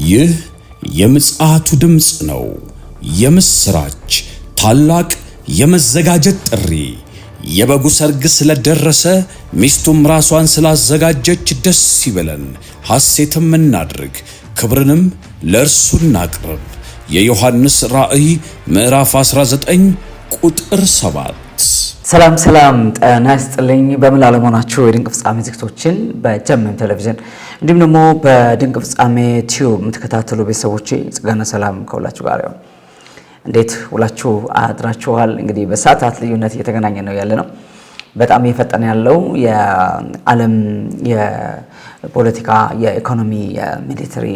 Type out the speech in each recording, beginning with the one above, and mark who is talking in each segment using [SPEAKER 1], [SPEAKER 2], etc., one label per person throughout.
[SPEAKER 1] ይህ የምጽአቱ ድምጽ ነው። የምስራች ታላቅ የመዘጋጀት ጥሪ። የበጉ ሰርግ ስለደረሰ ሚስቱም ራሷን ስላዘጋጀች ደስ ይበለን፣ ሐሴትም እናድርግ፣ ክብርንም ለእርሱ እናቅርብ። የዮሐንስ ራእይ ምዕራፍ 19 ቁጥር 7።
[SPEAKER 2] ሰላም ጤና ይስጥልኝ። በምን አለመሆናችሁ የድንቅ ፍጻሜ ዝግጅቶችን በጀመም ቴሌቪዥን እንዲሁም ደግሞ በድንቅ ፍጻሜ ቲዩብ የምትከታተሉ ቤተሰቦቼ ጸጋና ሰላም ከሁላችሁ ጋር ይሁን። እንዴት ውላችሁ አድራችኋል? እንግዲህ በሰዓታት ልዩነት እየተገናኘ ነው ያለ ነው። በጣም እየፈጠነ ያለው የዓለም የፖለቲካ፣ የኢኮኖሚ፣ የሚሊተሪ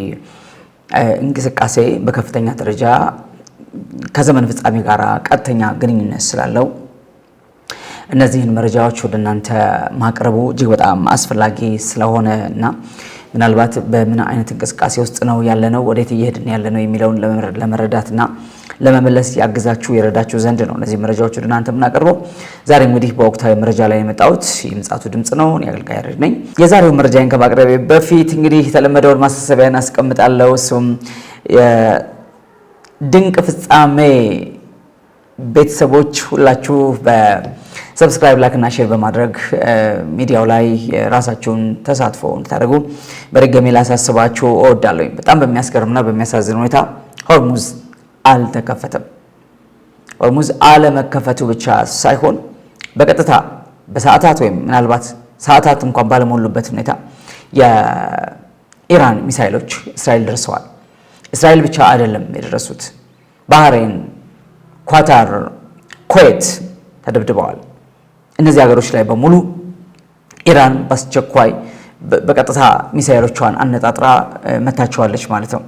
[SPEAKER 2] እንቅስቃሴ በከፍተኛ ደረጃ ከዘመን ፍጻሜ ጋር ቀጥተኛ ግንኙነት ስላለው እነዚህን መረጃዎች ወደ እናንተ ማቅረቡ እጅግ በጣም አስፈላጊ ስለሆነ እና ምናልባት በምን አይነት እንቅስቃሴ ውስጥ ነው ያለነው፣ ወዴት እየሄድን ያለነው የሚለውን ለመረዳትና ለመመለስ ያግዛችሁ የረዳችሁ ዘንድ ነው እነዚህ መረጃዎች ወደ እናንተ የምናቀርበው። ዛሬ እንግዲህ በወቅታዊ መረጃ ላይ የመጣሁት የምጽአቱ ድምጽ ነው። እኔ አገልጋይ ያሬድ ነኝ። የዛሬው መረጃዬን ከማቅረቤ በፊት እንግዲህ የተለመደውን ማሳሰቢያን አስቀምጣለሁ። እሱም የድንቅ ፍጻሜ ቤተሰቦች ሁላችሁ በሰብስክራይብ ላይክ እና ሼር በማድረግ ሚዲያው ላይ ራሳችሁን ተሳትፎ እንድታደርጉ በድጋሚ ላሳስባችሁ እወዳለሁ። በጣም በሚያስገርምና በሚያሳዝን ሁኔታ ሆርሙዝ አልተከፈተም። ሆርሙዝ አለመከፈቱ ብቻ ሳይሆን በቀጥታ በሰዓታት ወይም ምናልባት ሰዓታት እንኳን ባለሞሉበት ሁኔታ የኢራን ሚሳኤሎች እስራኤል ደርሰዋል። እስራኤል ብቻ አይደለም የደረሱት፣ ባህሬን፣ ኳታር፣ ኩዌት ተደብድበዋል። እነዚህ ሀገሮች ላይ በሙሉ ኢራን በአስቸኳይ በቀጥታ ሚሳኤሎቿን አነጣጥራ መታቸዋለች ማለት ነው።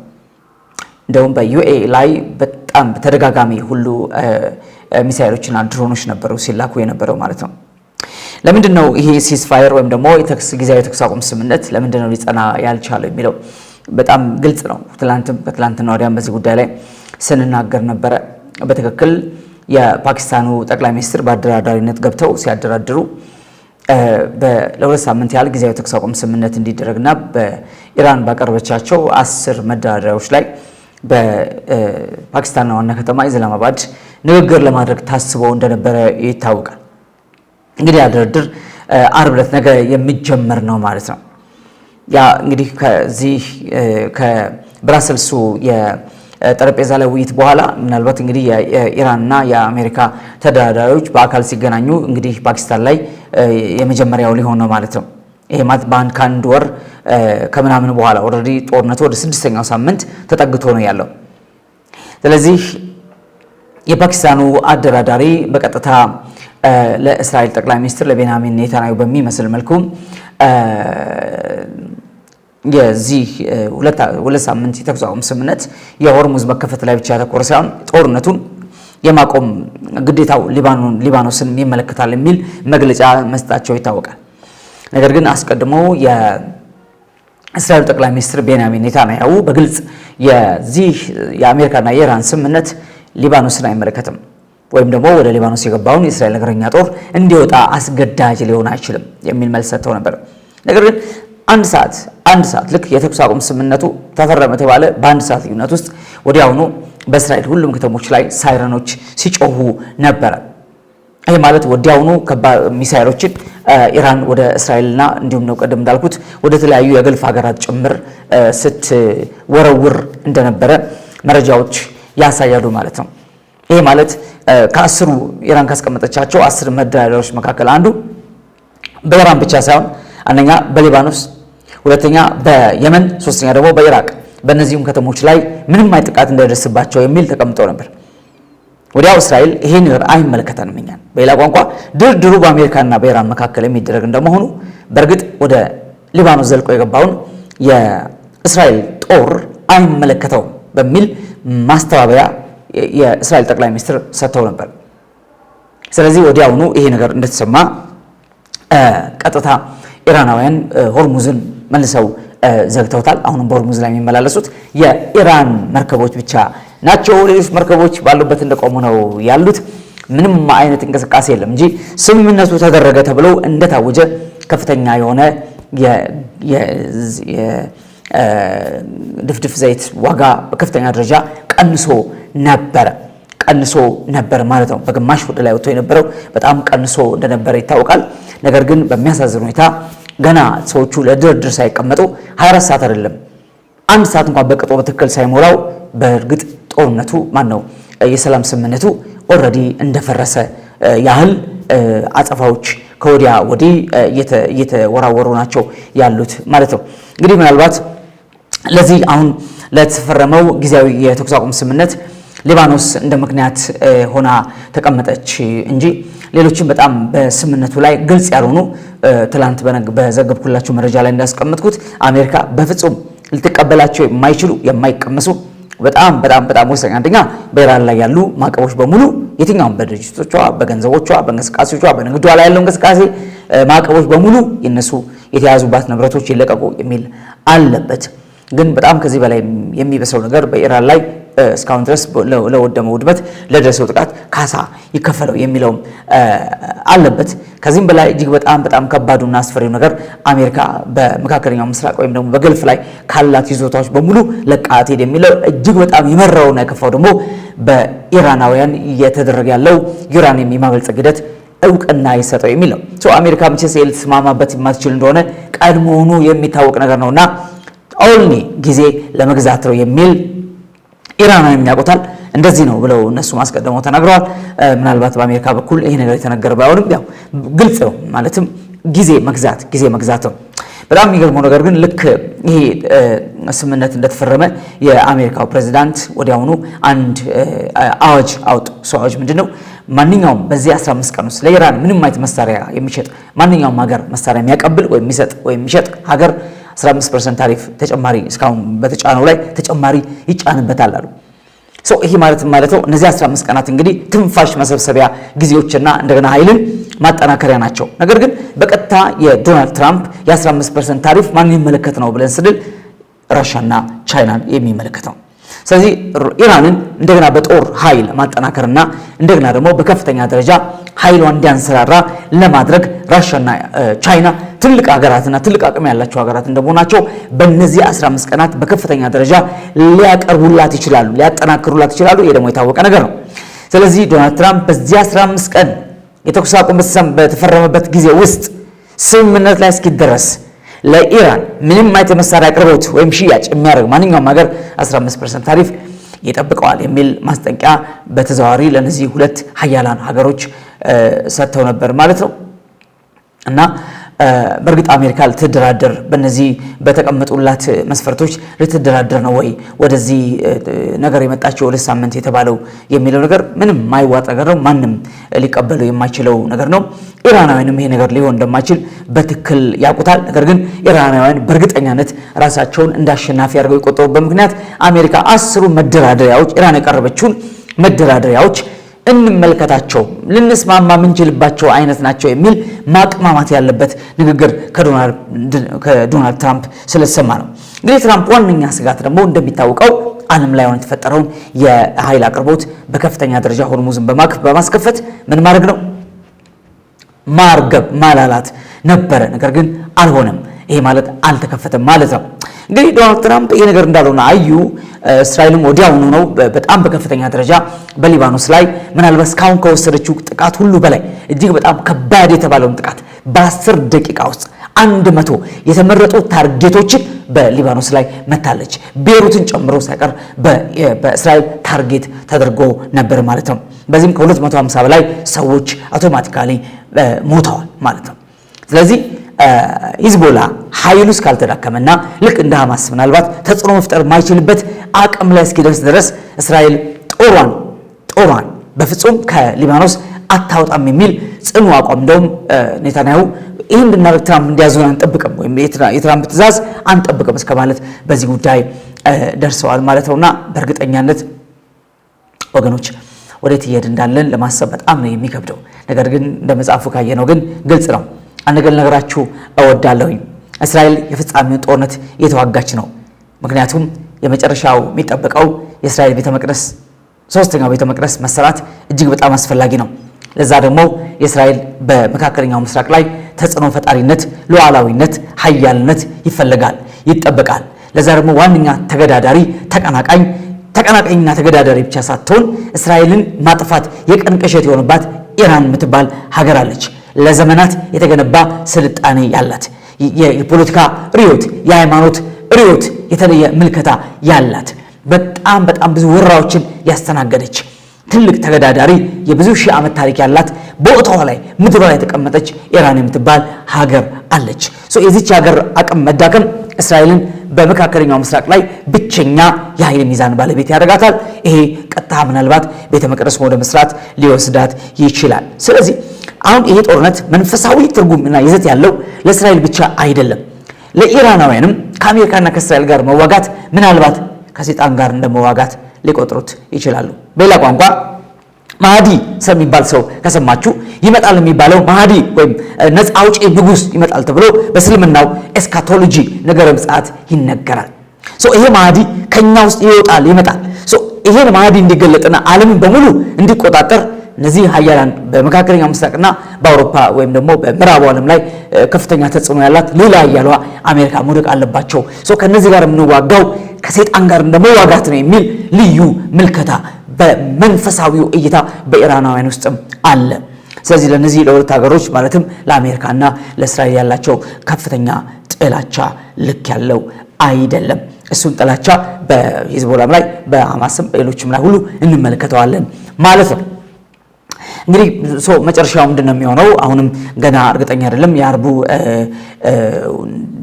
[SPEAKER 2] እንደውም በዩኤ ላይ በጣም በተደጋጋሚ ሁሉ ሚሳኤሎችና ድሮኖች ነበሩ ሲላኩ የነበረው ማለት ነው። ለምንድን ነው ይሄ ሲስፋየር ወይም ደግሞ ጊዜያዊ የተኩስ አቁም ስምምነት ለምንድን ነው ሊጸና ያልቻለው የሚለው በጣም ግልጽ ነው። በትላንትና ወዲያም በዚህ ጉዳይ ላይ ስንናገር ነበረ። በትክክል የፓኪስታኑ ጠቅላይ ሚኒስትር በአደራዳሪነት ገብተው ሲያደራድሩ ለሁለት ሳምንት ያህል ጊዜያዊ የተኩስ አቁም ስምምነት እንዲደረግና በኢራን ባቀረበቻቸው 10 መደራደሪያዎች ላይ በፓኪስታን ዋና ከተማ ኢስላማባድ ንግግር ለማድረግ ታስበው እንደነበረ ይታወቃል። እንግዲህ ድርድር ዓርብ ዕለት ነገ የሚጀመር ነው ማለት ነው። ያ እንግዲህ ከዚህ ከብራሰልሱ የጠረጴዛ ላይ ውይይት በኋላ ምናልባት እንግዲህ የኢራንና የአሜሪካ ተደራዳሪዎች በአካል ሲገናኙ እንግዲህ ፓኪስታን ላይ የመጀመሪያው ሊሆን ነው ማለት ነው። ይሄ ማለት ከአንድ ወር ከምናምን በኋላ ኦልሬዲ ጦርነቱ ወደ 6ኛው ሳምንት ተጠግቶ ነው ያለው። ስለዚህ የፓኪስታኑ አደራዳሪ በቀጥታ ለእስራኤል ጠቅላይ ሚኒስትር ለቤንያሚን ኔታንያሁ በሚመስል መልኩ የዚህ ሁለት ሳምንት የተኩስ አቁም ስምምነት የሆርሙዝ መከፈት ላይ ብቻ ያተኮረ ሳይሆን ጦርነቱን የማቆም ግዴታው ሊባኖስን ይመለከታል የሚል መግለጫ መስጠታቸው ይታወቃል። ነገር ግን አስቀድሞ የእስራኤል ጠቅላይ ሚኒስትር ቤንያሚን ኔታንያሁ በግልጽ የዚህ የአሜሪካና የኢራን ስምምነት ሊባኖስን አይመለከትም ወይም ደግሞ ወደ ሊባኖስ የገባውን የእስራኤል እግረኛ ጦር እንዲወጣ አስገዳጅ ሊሆን አይችልም የሚል መልስ ሰጥተው ነበር። ነገር ግን አንድ ሰዓት ልክ የተኩስ አቁም ስምምነቱ ተፈረመ ተባለ፣ በአንድ ሰዓት ልዩነት ውስጥ ወዲያውኑ በእስራኤል ሁሉም ከተሞች ላይ ሳይረኖች ሲጮሁ ነበረ። ይሄ ማለት ወዲያውኑ ከባድ ሚሳኤሎችን ኢራን ወደ እስራኤልና እንዲሁም ነው ቀደም እንዳልኩት ወደ ተለያዩ የገልፍ ሀገራት ጭምር ስትወረውር እንደነበረ መረጃዎች ያሳያሉ ማለት ነው። ይሄ ማለት ከ10 ኢራን ካስቀመጠቻቸው 10 መደራደሪያዎች መካከል አንዱ በኢራን ብቻ ሳይሆን አንደኛ በሊባኖስ፣ ሁለተኛ በየመን፣ ሶስተኛ ደግሞ በኢራቅ በእነዚህም ከተሞች ላይ ምንም አይነት ጥቃት እንዳይደርስባቸው የሚል ተቀምጠው ነበር። ወዲያው እስራኤል ይሄን ነገር አይመለከተንም እኛን፣ በሌላ ቋንቋ ድርድሩ በአሜሪካና በኢራን መካከል የሚደረግ እንደመሆኑ በእርግጥ ወደ ሊባኖስ ዘልቆ የገባውን የእስራኤል ጦር አይመለከተውም በሚል ማስተባበያ የእስራኤል ጠቅላይ ሚኒስትር ሰጥተው ነበር። ስለዚህ ወዲያውኑ ይሄ ነገር እንደተሰማ ቀጥታ ኢራናውያን ሆርሙዝን መልሰው ዘግተውታል። አሁንም በሆርሙዝ ላይ የሚመላለሱት የኢራን መርከቦች ብቻ ናቸው። ሌሎች መርከቦች ባሉበት እንደቆሙ ነው ያሉት። ምንም አይነት እንቅስቃሴ የለም እንጂ ስምምነቱ ተደረገ ተብሎ እንደታወጀ ከፍተኛ የሆነ ድፍድፍ ዘይት ዋጋ በከፍተኛ ደረጃ ቀንሶ ነበር ማለት ነው። በግማሽ ወደ ላይ ወጥቶ የነበረው በጣም ቀንሶ እንደነበረ ይታወቃል። ነገር ግን በሚያሳዝን ሁኔታ ገና ሰዎቹ ለድርድር ሳይቀመጡ 24 ሰዓት አይደለም 1 ሰዓት እንኳን በቅጦ በትክክል ሳይሞላው በእርግጥ ጦርነቱ የሰላም ስምምነቱ ኦልሬዲ እንደፈረሰ ያህል አጸፋዎች ከወዲያ ወዲህ እየተወራወሩ ናቸው ያሉት ማለት ነው። እንግዲህ ምናልባት ለዚህ አሁን ለተፈረመው ጊዜያዊ የተኩስ አቁም ስምምነት ሊባኖስ እንደ ምክንያት ሆና ተቀመጠች እንጂ ሌሎችም በጣም በስምምነቱ ላይ ግልጽ ያልሆኑ ትላንት በዘገብኩላችሁ መረጃ ላይ እንዳስቀመጥኩት አሜሪካ በፍጹም ልትቀበላቸው የማይችሉ የማይቀመሱ በጣም ወሳኝ አንደኛ በኢራን ላይ ያሉ ማዕቀቦች በሙሉ የትኛውም በድርጅቶቿ፣ በገንዘቦቿ፣ በእንቅስቃሴዎቿ፣ በንግዷ ላይ ያለው እንቅስቃሴ ማዕቀቦች በሙሉ የነሱ የተያዙባት ንብረቶች ይለቀቁ የሚል አለበት። ግን በጣም ከዚህ በላይ የሚበሰው ነገር በኢራን ላይ እስካሁን ድረስ ለወደመው ውድመት ለደረሰው ጥቃት ካሳ ይከፈለው የሚለውም አለበት። ከዚህም በላይ እጅግ በጣም ከባዱና አስፈሪው ነገር አሜሪካ በመካከለኛው ምስራቅ ወይም ደግሞ በገልፍ ላይ ካላት ይዞታዎች በሙሉ ለቃት ሄድ የሚለው እጅግ በጣም የመራውና የከፋው ደግሞ በኢራናውያን እየተደረገ ያለው ዩራኒየም የማበልጸግ ሂደት እውቅና ይሰጠው የሚል ነው። አሜሪካ መቼስ ልትስማማበት የማትችል እንደሆነ ቀድሞውኑ የሚታወቅ ነገር ነውና ኦንሊ ጊዜ ለመግዛት ነው የሚል ኢራናውያን ያውቁታል። እንደዚህ ነው ብለው እነሱ ማስቀደመው ተናግረዋል። ምናልባት በአሜሪካ በኩል ይሄ ነገር የተነገረ ባይሆንም ያው ግልጽ ነው ማለትም ጊዜ መግዛት ነው። በጣም የሚገርመው ነገር ግን ልክ ይሄ ስምምነት እንደተፈረመ የአሜሪካው ፕሬዚዳንት ወዲያውኑ አንድ አዋጅ አውጡ። አዋጅ ምንድነው? ማንኛውም በዚህ 15 ቀን ውስጥ ለኢራን ምንም አይነት መሳሪያ የሚሸጥ ማንኛውም ሀገር መሳሪያ የሚያቀብል ወይም የሚሸጥ ሀገር 15% ታሪፍ ተጨማሪ እስካሁን በተጫነው ላይ ተጨማሪ ይጫንበታል አሉ። ይሄ ማለት ነው እነዚህ 15 ቀናት እንግዲህ ትንፋሽ መሰብሰቢያ ጊዜዎችና እንደገና ኃይልን ማጠናከሪያ ናቸው። ነገር ግን በቀጥታ የዶናልድ ትራምፕ የ15% ታሪፍ ማን የሚመለከት ነው ብለን ስንል ራሻና ቻይናን የሚመለከት ነው። ስለዚህ ኢራንን እንደገና በጦር ኃይል ማጠናከርና እንደገና ደግሞ በከፍተኛ ደረጃ ኃይሏን እንዲያንሰራራ ለማድረግ ራሻና ቻይና ትልቅ ሀገራትና ትልቅ አቅም ያላቸው ሀገራት እንደመሆናቸው በእነዚህ 15 ቀናት በከፍተኛ ደረጃ ሊያቀርቡላት ይችላሉ፣ ሊያጠናክሩላት ይችላሉ። ይሄ ደግሞ የታወቀ ነገር ነው። ስለዚህ ዶናልድ ትራምፕ በዚህ 15 ቀን የተኩስ አቁም በተፈረመበት ጊዜ ውስጥ ስምምነት ላይ እስኪደረስ ለኢራን ምንም አይነት መሳሪያ አቅርቦት ወይም ሽያጭ የሚያደርግ ማንኛውም ሀገር 15% ታሪፍ ይጠብቀዋል የሚል ማስጠንቀቂያ በተዘዋዋሪ ለነዚህ ሁለት ሀያላን ሀገሮች ሰጥተው ነበር ማለት ነው። እና በእርግጥ አሜሪካ ልትደራደር በእነዚህ በተቀመጡላት መስፈርቶች ልትደራደር ነው ወይ ወደዚህ ነገር የመጣችው 2 ሳምንት የተባለው የሚለው ነገር ምንም ማይዋጥ ነገር ነው። ማንም ሊቀበለው የማይችለው ነገር ነው። ኢራናውያንም ይሄ ነገር ሊሆን እንደማይችል በትክክል ያውቁታል። ነገር ግን ኢራናውያን በእርግጠኛነት ራሳቸውን እንዳሸናፊ አድርገው የቆጠሩበት ምክንያት አሜሪካ 10 መደራደሪያዎች ኢራን ያቀረበችውን መደራደሪያዎች እንመልከታቸው ልንስማማ ምንችልባቸው አይነት ናቸው የሚል ማቅማማት ያለበት ንግግር ከዶናልድ ትራምፕ ስለተሰማ ነው። እንግዲህ ትራምፕ ዋነኛ ስጋት ደግሞ እንደሚታወቀው ዓለም ላይ የተፈጠረውን የኃይል አቅርቦት በከፍተኛ ደረጃ ሆርሙዝን በማስከፈት ምን ማድረግ ነው? ማርገብ ማላላት ነበረ። ነገር ግን አልሆነም። ይሄ ማለት አልተከፈተም ማለት ነው። እንግዲህ ዶናልድ ትራምፕ ይሄ ነገር እንዳልሆነ አዩ። እስራኤልም ወዲያውኑ ነው በጣም በከፍተኛ ደረጃ በሊባኖስ ላይ ምናልባት እስካሁን ከወሰደችው ጥቃት ሁሉ በላይ እጅግ በጣም ከባድ የተባለውን ጥቃት በ10 ደቂቃ ውስጥ 100 የተመረጡ ታርጌቶችን በሊባኖስ ላይ መታለች። ቤሩትን ጨምሮ ሳይቀር በእስራኤል ታርጌት ተደርጎ ነበር ማለት ነው። በዚህም ከ250 በላይ ሰዎች አውቶማቲካሊ ሞተዋል ማለት ነው። ስለዚህ ሂዝቦላ ኃይሉ እስካልተዳከመና ልክ እንደ ሐማስ ምናልባት ተጽዕኖ መፍጠር ማይችልበት አቅም ላይ እስኪደርስ ድረስ እስራኤል ጦሯን በፍጹም ከሊባኖስ አታወጣም የሚል ጽኑ አቋም እንደውም ኔታንያሁ ይህን እንድናደርግ ትራምፕ እንዲያዙን አንጠብቅም ወይም የትራምፕ ትእዛዝ አንጠብቅም እስከ ማለት በዚህ ጉዳይ ደርሰዋል ማለት ነውና በእርግጠኛነት ወገኖች ወዴት እየሄድ እንዳለን ለማሰብ በጣም ነው የሚከብደው። ነገር ግን እንደ መጽሐፉ ካየነው ግን ግልጽ ነው። አንገል ነገራችሁ እወዳለሁኝ። እስራኤል የፍጻሜውን ጦርነት እየተዋጋች ነው። ምክንያቱም የመጨረሻው የሚጠበቀው የእስራኤል ቤተ መቅደስ 3ኛው ቤተ መቅደስ መሰራት እጅግ በጣም አስፈላጊ ነው። ለዛ ደግሞ የእስራኤል በመካከለኛው ምስራቅ ላይ ተጽዕኖ ፈጣሪነት፣ ሉዓላዊነት፣ ሀያልነት ይፈልጋል፣ ይጠበቃል። ለዛ ደግሞ ዋነኛ ተገዳዳሪ ተቀናቃኝና ተገዳዳሪ ብቻ ሳትሆን እስራኤልን ማጥፋት የቀን ቅዠት የሆነባት ኢራን የምትባል ሀገር አለች። ለዘመናት የተገነባ ስልጣኔ ያላት የፖለቲካ ርዕዮት፣ የሃይማኖት ርዕዮት፣ የተለየ ምልከታ ያላት በጣም ብዙ ወራዎችን ያስተናገደች ትልቅ ተገዳዳሪ የብዙ ሺህ ዓመት ታሪክ ያላት በቦታዋ ላይ ምድሯ ላይ የተቀመጠች ኢራን የምትባል ሀገር አለች። የዚች ሀገር አቅም መዳከም እስራኤልን በመካከለኛው ምስራቅ ላይ ብቸኛ የኃይል ሚዛን ባለቤት ያደርጋታል። ይሄ ቀጥታ ምናልባት ቤተ መቅደስ ወደ መስራት ሊወስዳት ይችላል። ስለዚህ አሁን ይሄ ጦርነት መንፈሳዊ ትርጉምና ይዘት ያለው ለእስራኤል ብቻ አይደለም። ለኢራናውያንም ከአሜሪካና ከእስራኤል ጋር መዋጋት ምናልባት ከሰይጣን ጋር እንደመዋጋት ሊቆጥሩት ይችላሉ። በሌላ ቋንቋ ማህዲ የሚባል ሰው ከሰማችሁ ይመጣል የሚባለው ማህዲ ወይም ነፃ አውጪ ንጉስ ይመጣል ተብሎ በእስልምናው ኤስካቶሎጂ ነገረ ምጽአት ይነገራል። ይሄ ማህዲ ከኛ ውስጥ ይመጣል። ይሄን ማህዲ እንዲገለጥና ዓለምን በሙሉ እንዲቆጣጠር እነዚህ ሀያላን በመካከለኛው ምስራቅና በአውሮፓ ወይም ደግሞ በምዕራቡ ዓለም ላይ ከፍተኛ ተጽዕኖ ያላት ሌላ ሀያሏ አሜሪካ መውደቅ አለባቸው። ከነዚህ ጋር የምንዋጋው ከሰይጣን ጋር እንደመዋጋት ነው የሚል ልዩ ምልከታ በመንፈሳዊው እይታ በኢራናውያን ውስጥም አለ። ስለዚህ ለነዚህ ለሁለት ሀገሮች ማለትም ለአሜሪካና ለእስራኤል ያላቸው ከፍተኛ ጥላቻ ልክ ያለው አይደለም። እሱን ጥላቻ በሂዝቦላም ላይ በሐማስም በሌሎችም ላይ ሁሉ እንመለከተዋለን ማለት ነው። እንግዲህ መጨረሻው ምንድነው የሚሆነው? አሁንም ገና እርግጠኛ አይደለም። የአርቡ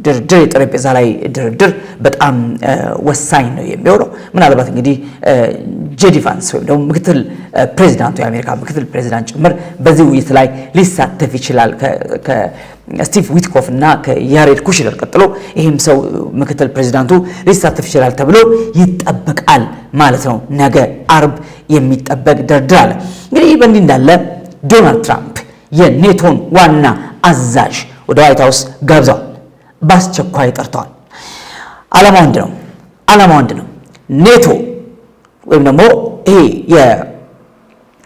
[SPEAKER 2] ድርድር የጠረጴዛ ላይ ድርድር በጣም ወሳኝ ነው የሚሆነው። ምናልባት እንግዲህ ጄዲ ቫንስ ወይም ደግሞ ምክትል ፕሬዚዳንቱ የአሜሪካ ምክትል ፕሬዚዳንት ጭምር በዚህ ውይይት ላይ ሊሳተፍ ይችላል። ከስቲቭ ዊትኮፍ እና ከያሬድ ኩሽነር ቀጥሎ ይህም ሰው ምክትል ፕሬዚዳንቱ ሊሳተፍ ይችላል ተብሎ ይጠበቃል ማለት ነው። ነገ አርብ የሚጠበቅ ድርድር አለ። እንግዲህ በእንዲህ እንዳለ ዶናልድ ትራምፕ የኔቶን ዋና አዛዥ ወደ ዋይት ሃውስ ጋብዘዋል። በአስቸኳይ ጠርተዋል። ዓላማው አንድ ነው። ኔቶ ወይም ደግሞ ይሄ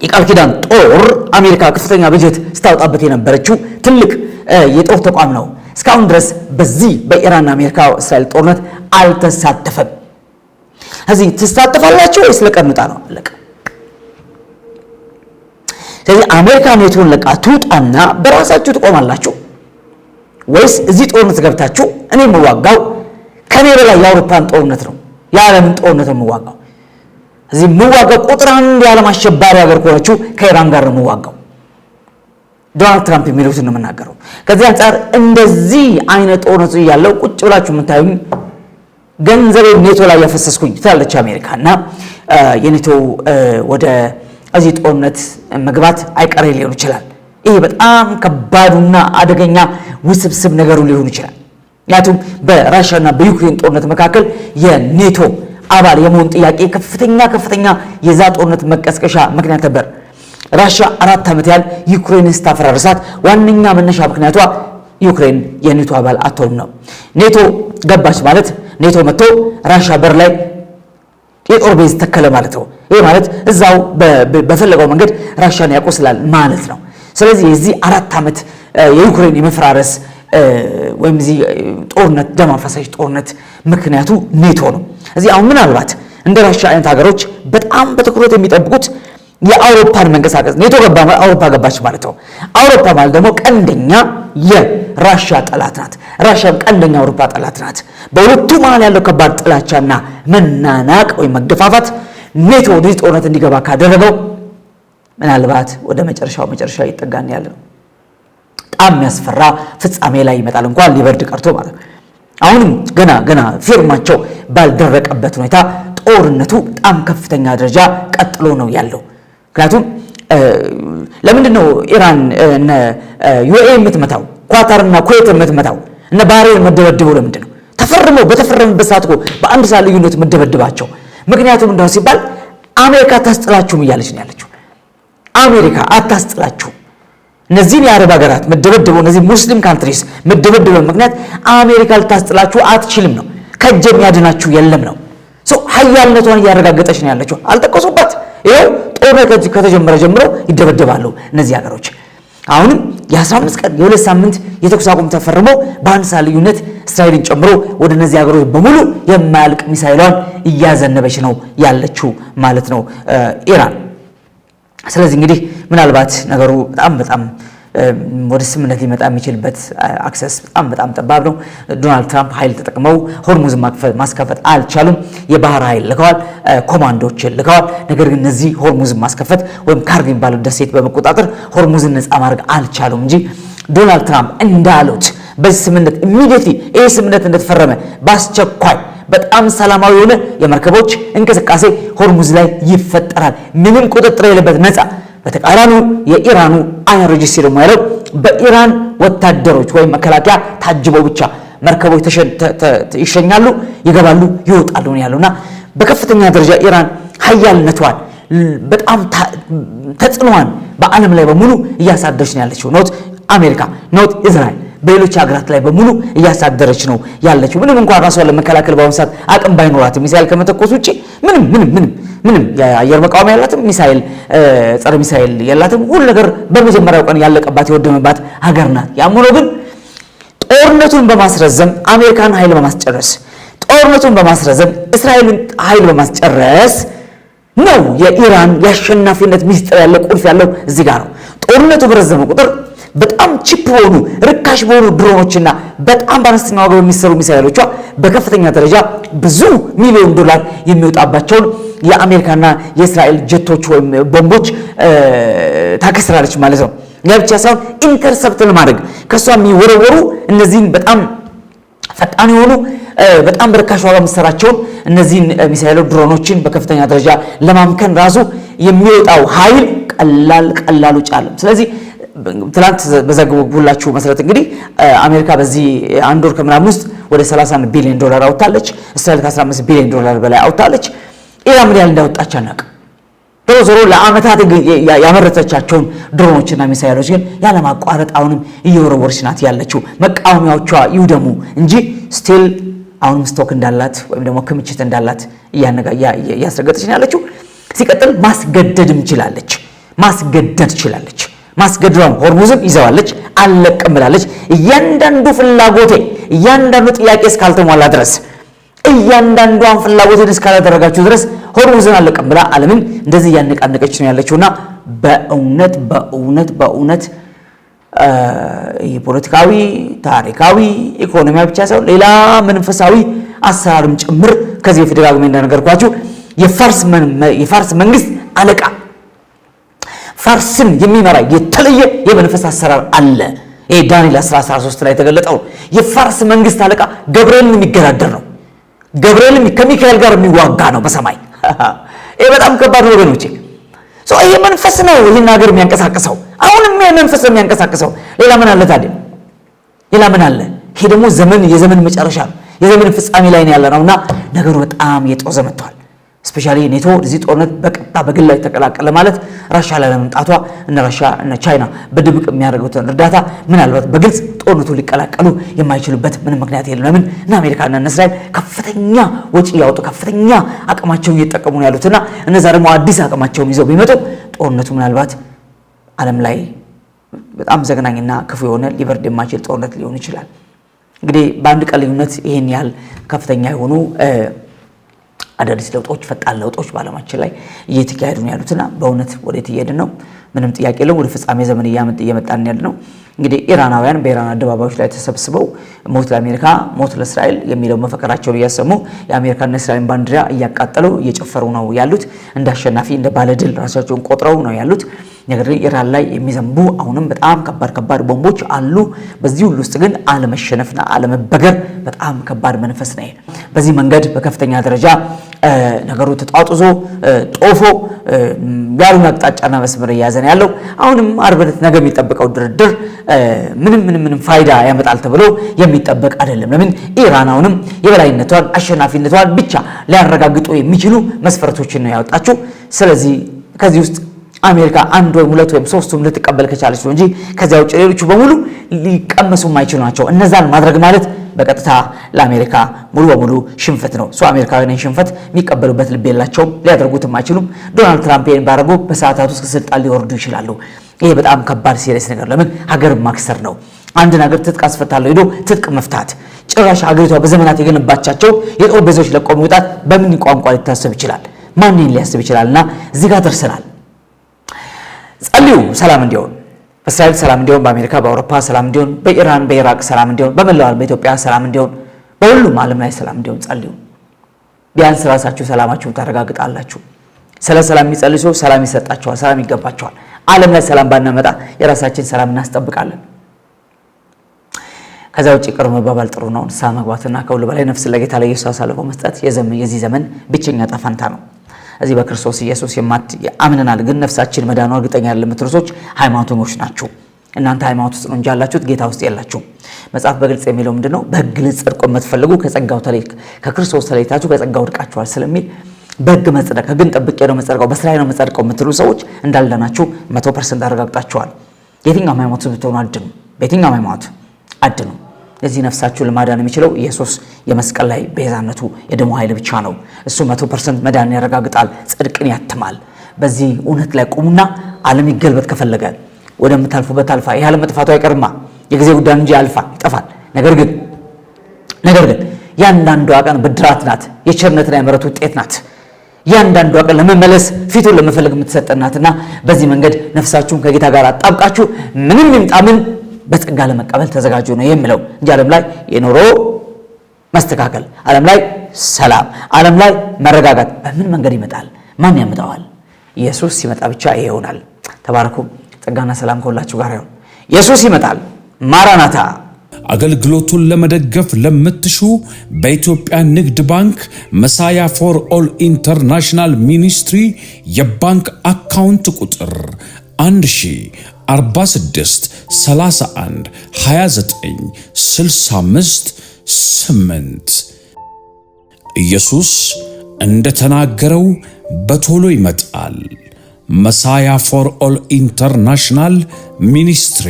[SPEAKER 2] የቃል ኪዳን ጦር አሜሪካ ከፍተኛ በጀት ስታወጣበት የነበረችው ትልቅ የጦር ተቋም ነው። እስካሁን ድረስ በዚህ በኢራን አሜሪካ እስራኤል ጦርነት አልተሳተፈም። ስለዚህ ትሳተፋላችሁ ወይስ ለቀምጣ ነው? አለቀ። ስለዚህ አሜሪካ ኔቶን ለቃ ትውጣና በራሳችሁ ትቆማላችሁ ወይስ እዚህ ጦርነት ገብታችሁ እኔ የምዋጋው ከኔ በላይ የአውሮፓን ጦርነት ነው የዓለምን ጦርነት ነው የምዋጋው። እዚህ የምዋጋው ቁጥር አንድ የዓለም አሸባሪ ሀገር ከሆነችው ከኢራን ጋር ነው የምዋጋው። ዶናልድ ትራምፕ የሚሉትን ነው የምናገረው። ከዚህ አንጻር እንደዚህ አይነት ጦርነት ያለው ቁጭ ብላችሁ የምታዩኝ ገንዘቤ ኔቶ ላይ ያፈሰስኩኝ ትላለች አሜሪካና የኔቶ ወደ እዚህ ጦርነት መግባት አይቀሬ ሊሆን ይችላል። ይሄ በጣም ከባዱና አደገኛ ውስብስብ ነገሩ ሊሆን ይችላል። ምክንያቱም በራሽያና በዩክሬን ጦርነት መካከል የኔቶ አባል የመሆን ጥያቄ ከፍተኛ የዛ ጦርነት መቀስቀሻ ምክንያት ነበር። ራሽያ 4 ዓመት ያህል ዩክሬንን ስታፈራርሳት ዋነኛ መነሻ ምክንያቷ ዩክሬን የኔቶ አባል አትሆንም ነው። ኔቶ ገባች ማለት ኔቶ መጥቶ ራሽያ በር ላይ የጦር ቤዝ ተከለ ማለት ነው። ይሄ ማለት እዛው በፈለገው መንገድ ራሽያን ያቆስላል ማለት ነው። ስለዚህ የዚህ 4 ዓመት የዩክሬን የመፈራረስ ወይም እዚህ ጦርነት ደም አፋሳሽ ጦርነት ምክንያቱ ኔቶ ነው። እዚህ አሁን ምናልባት እንደ ራሽያ አይነት ሀገሮች በጣም በትኩረት የሚጠብቁት የአውሮፓን መንቀሳቀስ ኔቶ ገባ ማለት አውሮፓ ገባች ማለት ነው። አውሮፓ ማለት ደግሞ ቀንደኛ የራሽያ ጠላት ናት። ራሽያም ቀንደኛ አውሮፓ ጠላት ናት። በሁለቱ መሃል ያለው ከባድ ጥላቻና መናናቅ ወይም መገፋፋት ኔቶ ወደዚህ ጦርነት እንዲገባ ካደረገው ምናልባት ወደ መጨረሻ ይጠጋን ያለ ነው። በጣም የሚያስፈራ ፍጻሜ ላይ ይመጣል እንኳን ሊበርድ ቀርቶ ማለት ነው። አሁንም ገና ፊርማቸው ባልደረቀበት ሁኔታ ጦርነቱ በጣም ከፍተኛ ደረጃ ቀጥሎ ነው ያለው። ምክንያቱም ለምንድን ነው ኢራን እነ ዩኤኢ የምትመታው ኳታርና ኩዌት የምትመታው እነ ባህሬን መደበድበው? ለምንድን ነው ተፈርመው በተፈረመበት ሰዓት እኮ በአንድ ሰዓት ልዩነት መደበድባቸው? ምክንያቱም እንደው ሲባል አሜሪካ አታስጥላችሁም እያለች ነው ያለችው። አሜሪካ አታስጥላችሁ። እነዚህን የአረብ ሀገራት መደበድበው እነዚህ ሙስሊም ካንትሪስ መደበድበው ምክንያት አሜሪካ ልታስጥላችሁ አትችልም ነው። ከእጅ የሚያድናችሁ የለም ነው። ሀያልነቷን እያረጋገጠች ነው ያለችው። አልጠቀሱበት። ይኸው ጦርነት ከተጀመረ ጀምሮ ይደበደባሉ እነዚህ ሀገሮች። አሁንም የ15 ቀን የ2 ሳምንት የተኩስ አቁም ተፈርሞ በአንድ ሰዓት ልዩነት እስራኤልን ጨምሮ ወደ እነዚህ ሀገሮች በሙሉ የማያልቅ ሚሳኤሏን እያዘነበች ነው ያለችው ማለት ነው ኢራን። ስለዚህ እንግዲህ ምናልባት ነገሩ በጣም ወደ ስምምነት ሊመጣ የሚችልበት አክሰስ በጣም ጠባብ ነው። ዶናልድ ትራምፕ ኃይል ተጠቅመው ሆርሙዝ ማስከፈት አልቻሉም። የባህር ኃይል ልከዋል፣ ኮማንዶችን ልከዋል። ነገር ግን እነዚህ ሆርሙዝ ማስከፈት ወይም ካርግ የሚባለው ደሴት በመቆጣጠር ሆርሙዝን ነፃ ማድረግ አልቻሉም እንጂ ዶናልድ ትራምፕ እንዳሉት በዚህ ስምምነት ኢሚዲየትሊ ይህ ስምምነት እንደተፈረመ በአስቸኳይ በጣም ሰላማዊ የሆነ የመርከቦች እንቅስቃሴ ሆርሙዝ ላይ ይፈጠራል፣ ምንም ቁጥጥር የሌለበት ነፃ። በተቃራኒው የኢራኑ አይረጂሲ ደግሞ ያለው በኢራን ወታደሮች ወይም መከላከያ ታጅበው ብቻ መርከቦች ይሸኛሉ፣ ይገባሉ፣ ይወጣሉ ነው ያለውና በከፍተኛ ደረጃ ኢራን ኃያልነቷን በጣም ተጽዕኖዋን በዓለም ላይ በሙሉ እያሳደረች ነው ያለችው። ኖት አሜሪካ፣ ኖት እስራኤል፣ በሌሎች ሀገራት ላይ በሙሉ እያሳደረች ነው ያለችው። ምንም እንኳን ራሷን ለመከላከል በአሁኑ ሰዓት አቅም ባይኖራትም ሚሳኤል ከመተኮስ ውጪ ምንም የአየር መቃወሚያ ያላትም ሚሳኤል ጸረ ሚሳኤል ያላትም ሁሉ ነገር በመጀመሪያው ቀን ያለቀባት የወደመባት ሀገር ናት። ያም ሆኖ ግን ጦርነቱን በማስረዘም አሜሪካን ኃይል በማስጨረስ ጦርነቱን በማስረዘም እስራኤልን ኃይል በማስጨረስ ነው የኢራን የአሸናፊነት ሚስጥር ያለው ቁልፍ ያለው እዚህ ጋር ነው። ጦርነቱ በረዘመ ቁጥር በጣም ቺፕ በሆኑ ርካሽ በሆኑ ድሮኖችና በጣም በአነስተኛ ዋጋ በሚሰሩ ሚሳኤሎቿ በከፍተኛ ደረጃ ብዙ ሚሊዮን ዶላር የሚወጣባቸውን የአሜሪካና የእስራኤል ጀቶች ወይም ቦምቦች ታከስራለች ማለት ነው። ያ ብቻ ሳይሆን ኢንተርሰፕት ለማድረግ ከሷ የሚወረወሩ እነዚህን በጣም ፈጣን የሆኑ በጣም በርካሽ ዋጋ የሚሰራቸውን እነዚህን ሚሳኤሎች ድሮኖችን በከፍተኛ ደረጃ ለማምከን ራሱ የሚወጣው ኃይል ቀላሉ ጫለም። ስለዚህ ትላንት በዘገቡላችሁ መሰረት እንግዲህ አሜሪካ በዚህ አንድ ወር ከምናምን ውስጥ ወደ 31 ቢሊዮን ዶላር አውጣለች። እስራኤል ከ15 ቢሊዮን ዶላር በላይ አውጣለች። ኢራን ምን ያህል እንዳወጣች አናውቅም። ዞሮ ለአመታት ያመረተቻቸውን ድሮኖችና ሚሳኤሎች ግን ያለማቋረጥ አሁንም እየወረወረች ናት ያለችው። መቃወሚያዎቿ ይውደሙ እንጂ ስቲል አሁንም ስቶክ እንዳላት ወይም ደግሞ ክምችት እንዳላት እያስረገጠች ነው ያለችው። ሲቀጥል ማስገደድም ችላለች። ማስገደዷም ሆርሙዝን ይዘዋለች፣ አለቅም ብላለች። እያንዳንዱ ፍላጎቴ እያንዳንዱ ጥያቄ እስካልተሟላ ድረስ እያንዳንዷን ፍላጎቴን እስካላደረጋችሁ ድረስ ሆርሙዝን አለቅም ብላ ዓለምን እንደዚህ እያነቃነቀች ነው ያለችውና በእውነት የፖለቲካዊ ታሪካዊ ኢኮኖሚያዊ ብቻ ሳይሆን ሌላ መንፈሳዊ አሰራርም ጭምር ከዚህ በፊት ደጋግሜ እንደነገርኳችሁ የፋርስ መንግስት አለቃ ፋርስን የሚመራ የተለየ የመንፈስ አሰራር አለ። ይሄ ዳንኤል 10:13 ላይ የተገለጠው የፋርስ መንግስት አለቃ ገብርኤልን የሚገዳደር ነው። ገብርኤልም ከሚካኤል ጋር የሚዋጋ ነው በሰማይ። ይሄ በጣም ከባድ ነው ወገኖቼ። ይሄ መንፈስ ነው ይህን ሀገር የሚያንቀሳቅሰው። አሁንም ይሄ መንፈስ ነው የሚያንቀሳቅሰው። ሌላ ምን አለ ታዲያ? ሌላ ምን አለ? ይሄ ደግሞ የዘመን መጨረሻ ነው፣ የዘመን ፍጻሜ ላይ ነው ያለነውና ነገሩ በጣም የጦዘ መጥቷል። ስፔሻሊ ኔቶ እዚህ ጦርነት በቀጥታ በግላጭ ተቀላቀለ ማለት ራሻ ላይ ለመምጣቷ እነ ራሻ እነ ቻይና በድብቅ የሚያደርጉትን እርዳታ ምናልባት በግልጽ ጦርነቱ ሊቀላቀሉ የማይችሉበት ምንም ምክንያት የለም። ለምን እና አሜሪካና እስራኤል ከፍተኛ ወጪ ያወጡ ከፍተኛ አቅማቸውን እየተጠቀሙ ነው ያሉትና እነዛ ደግሞ አዲስ አቅማቸውን ይዘው ቢመጡ ጦርነቱ ምናልባት ዓለም ላይ በጣም ዘግናኝና ክፉ የሆነ ሊበርድ የማይችል ጦርነት ሊሆን ይችላል። እንግዲህ በአንድ ቀን ልዩነት ይሄን ያህል ከፍተኛ የሆኑ አዳዲስ ለውጦች ፈጣን ለውጦች በዓለማችን ላይ እየተካሄዱ ነው ያሉትና በእውነት ወዴት እየሄድን ነው? ምንም ጥያቄ የለም። ወደ ፍጻሜ ዘመን እየመጣን ያለ ነው። እንግዲህ ኢራናውያን በኢራን አደባባዮች ላይ ተሰብስበው ሞት ለአሜሪካ ሞት ለእስራኤል የሚለው መፈክራቸውን እያሰሙ የአሜሪካና እስራኤልን ባንዲራ እያቃጠሉ እየጨፈሩ ነው ያሉት። እንደ አሸናፊ እንደ ባለድል ራሳቸውን ቆጥረው ነው ያሉት። ነገር ግን ኢራን ላይ የሚዘንቡ አሁንም በጣም ከባድ ቦምቦች አሉ። በዚህ ሁሉ ውስጥ ግን አለመሸነፍና አለመበገር በጣም ከባድ መንፈስ ነው። በዚህ መንገድ በከፍተኛ ደረጃ ነገሩ ተጣጥዞ ጦፎ ያሉን አቅጣጫና መስመር እያዘን ያለው አሁንም ዓርብ ዕለት ነገ የሚጠበቀው ድርድር ምንም ፋይዳ ያመጣል ተብሎ የሚጠበቅ አይደለም። ለምን ኢራን አሁንም የበላይነቷን አሸናፊነቷን ብቻ ሊያረጋግጡ የሚችሉ መስፈርቶችን ነው ያወጣችው። ስለዚህ ከዚህ ውስጥ አሜሪካ አንድ ወይም ሁለት ወይም ሶስቱም ልትቀበል ከቻለች ነው እንጂ ከዚያ ውጭ ሌሎቹ በሙሉ ሊቀመሱ የማይችሉ ናቸው። እነዛን ማድረግ ማለት በቀጥታ ለአሜሪካ ሙሉ በሙሉ ሽንፈት ነው። አሜሪካውያን ሽንፈት የሚቀበሉበት ልብ የላቸውም፣ ሊያደርጉትም አይችሉም። ዶናልድ ትራምፕ ይህን ባደረጉ በሰዓታት ውስጥ ከስልጣን ሊወርዱ ይችላሉ። ይሄ በጣም ከባድ ሲሪየስ ነገር፣ ለምን ሀገር ማክሰር ነው። አንድ ነገር ትጥቅ አስፈታለሁ ሄዶ ትጥቅ መፍታት፣ ጭራሽ ሀገሪቷ በዘመናት የገነባቻቸው የጦር ቤዞች ለቆ መውጣት በምን ቋንቋ ሊታሰብ ይችላል? ማንን ሊያስብ ይችላልና እዚህ ጋር ደርሰናል። ጸልዩ ሰላም እንዲሆን፣ በእስራኤል ሰላም እንዲሆን፣ በአሜሪካ በአውሮፓ ሰላም እንዲሆን፣ በኢራን በኢራቅ ሰላም እንዲሆን፣ በመላው በኢትዮጵያ ሰላም እንዲሆን፣ በሁሉም ዓለም ላይ ሰላም እንዲሆን ጸልዩ። ቢያንስ ራሳችሁ ሰላማችሁን ታረጋግጣላችሁ። ስለ ሰላም የሚጸልዩ ሰው ሰላም ይሰጣቸዋል፣ ሰላም ይገባቸዋል። ዓለም ላይ ሰላም ባናመጣ የራሳችን ሰላም እናስጠብቃለን። ከዛ ውጪ ቅር መባባል ጥሩ ነው። ንስሐ መግባትና ከሁሉ በላይ ነፍስ ለጌታ ለኢየሱስ አሳልፎ መስጠት የዚህ ዘመን ብቸኛ ጣፋንታ ነው። እዚህ በክርስቶስ ኢየሱስ አምነናል ግን ነፍሳችን መዳኗ እርግጠኛ አይደለም የምትሉ ሰዎች ሃይማኖተኞች ናችሁ። እናንተ ሃይማኖት ውስጥ ነው እንጂ ያላችሁት ጌታ ውስጥ የላችሁም። መጽሐፍ በግልጽ የሚለው ምንድነው? በሕግ ልትጸድቁ የምትፈልጉ ከክርስቶስ ተለይታችሁ በጸጋው ወድቃችኋል ስለሚል በሕግ መጽደቅ፣ ሕግን ጠብቄ ነው መጽደቀው፣ በስራዬ ነው መጽደቀው የምትሉ ሰዎች እንዳልዳናችሁ 100% አረጋግጣችኋል። የትኛውም ሃይማኖት ብትሆኑ አድኑ፣ በየትኛውም ሃይማኖት አድኑ። ለዚህ ነፍሳችሁ ለማዳን የሚችለው ኢየሱስ የመስቀል ላይ ቤዛነቱ የደሙ ኃይል ብቻ ነው። እሱ 100% መዳን ያረጋግጣል፣ ጽድቅን ያትማል። በዚህ እውነት ላይ ቁሙና ዓለም ይገልበጥ ከፈለገ ወደምታልፉበት አልፋ። ይህ ዓለም መጥፋቱ አይቀርማ፣ የጊዜ ጉዳይ እንጂ አልፋ ይጠፋል። ነገር ግን ያንዳንዷ ቀን ብድራት ናት፣ የቸርነትና የምሕረት ውጤት ናት። ያንዳንዷ ቀን ለመመለስ ፊቱን ለመፈለግ የምትሰጠናትና በዚህ መንገድ ነፍሳችሁን ከጌታ ጋር አጣብቃችሁ ምንም ይምጣ ምን በጸጋ ለመቀበል ተዘጋጁ ነው የሚለው እንጂ ዓለም ላይ የኑሮ መስተካከል፣ ዓለም ላይ ሰላም፣ ዓለም ላይ መረጋጋት በምን መንገድ ይመጣል? ማን ያመጣዋል? ኢየሱስ ሲመጣ ብቻ ይሆናል። ተባረኩ። ጸጋና ሰላም ከሁላችሁ ጋር ይሁን። ኢየሱስ ይመጣል። ማራናታ።
[SPEAKER 1] አገልግሎቱን ለመደገፍ ለምትሹ በኢትዮጵያ ንግድ ባንክ መሳያ ፎር ኦል ኢንተርናሽናል ሚኒስትሪ የባንክ አካውንት ቁጥር 1046 31 29 65 8 ኢየሱስ እንደተናገረው በቶሎ ይመጣል። መሳያ ፎር ኦል ኢንተርናሽናል ሚኒስትሪ